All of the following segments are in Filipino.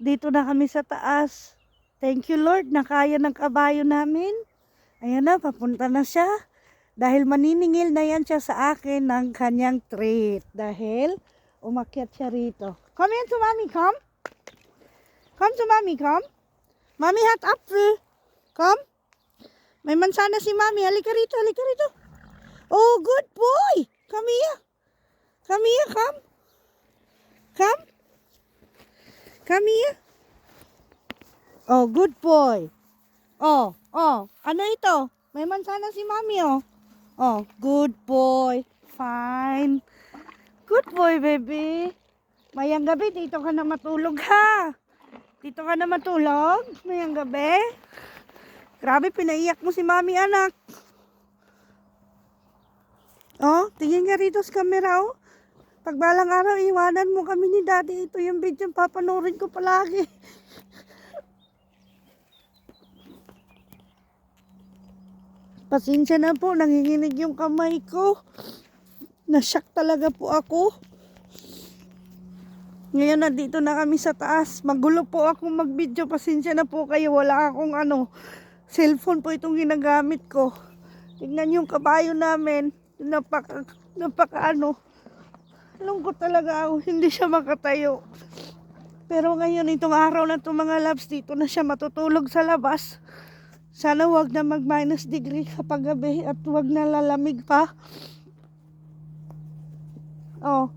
Dito na kami sa taas. Thank you Lord na kaya ng kabayo namin. Ayan na, papunta na siya. Dahil maniningil na yan siya sa akin ng kanyang treat. Dahil umakyat siya rito. Come here to mommy, come. Come to mommy, come. Mommy hat apple. Come. May mansana si mommy. Halika rito, halika rito. Oh, good boy. Come here. Come here, come. Come. Come here. Oh, good boy. Oh, ano ito? May mansana si mommy, oh. Oh, good boy. Fine. Good boy, baby. Mayang gabi, dito ka na matulog, ha? Dito ka na matulog? Mayang gabi? Grabe, pinaiyak mo si mommy, anak. Oh, tingin ka rito sa camera, oh. Pag balang araw, iwanan mo kami ni daddy. Ito yung video papanorin ko palagi. Pasensya na po, nanginginig yung kamay ko. Nashock talaga po ako. Ngayon nandito na kami sa taas. Magulo po akong mag-video. Pasensya na po kayo. Wala akong cellphone po itong ginagamit ko. Tignan yung kabayo namin. Napaka lungkot talaga ako. Hindi siya makatayo. Pero ngayon itong araw na itong mga loves, dito na siya matutulog sa labas. Sana wag na mag-minus degree kapag gabi at wag na lalamig pa. Oh.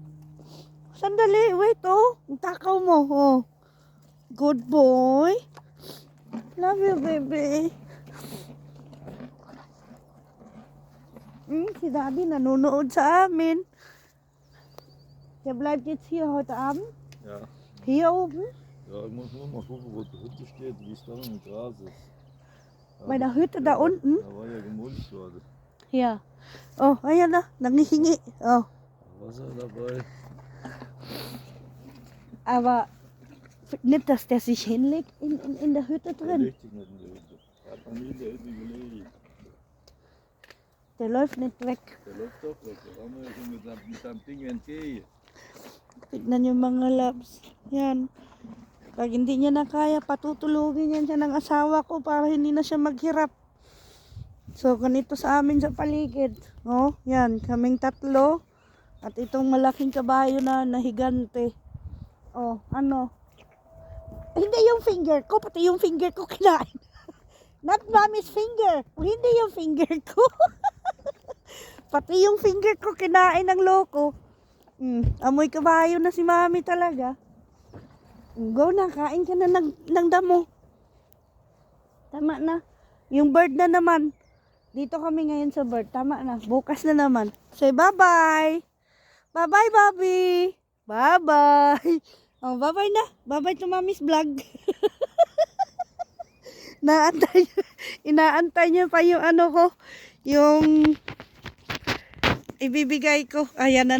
Sandali, wait, oh. Ang takaw mo, oh. Good boy. Love you, baby. Si daddy nanonood sa amin. Der bleibt jetzt hier heute Abend? Ja. Hier oben? Ja, ich muss nur mal gucken, wo die Hütte steht, wie es da im Gras ist. Bei der Hütte da unten? Da war ja gemulcht gerade. Ja. Oh, ayan na. Nangihingi. Oh. Wasser dabei. Aber nicht, dass der sich hinlegt in der Hütte Der drin. legt sich nicht in der Hütte. Er hat noch nie in der Hütte gelegen. Der läuft nicht weg. Der läuft doch weg. Da haben wir ja schon mit seinem Ding entgegen. Tignan yung mga loves. Yan. Pag hindi niya na kaya, patutulugin yan siya ng asawa ko para hindi na siya maghirap. So, ganito sa amin sa paligid. Oh, yan. Kaming tatlo. At itong malaking kabayo na higante. Oh, ano? Hindi yung finger ko, pati yung finger ko kinain. Not mommy's finger. Hindi yung finger ko. Pati yung finger ko kinain ng loko. Amoy kabayo na si mommy talaga. Go na, kain ka na ng damo. Tama na. Yung bird na naman. Dito kami ngayon sa bird. Tama na. Bukas na naman. Say bye-bye. Bye-bye, Bobby. Bye-bye. Oh, bye-bye na. Bye-bye to mommy's vlog. Inaantay niya pa yung ko. Yung ibibigay ko. Ayan na.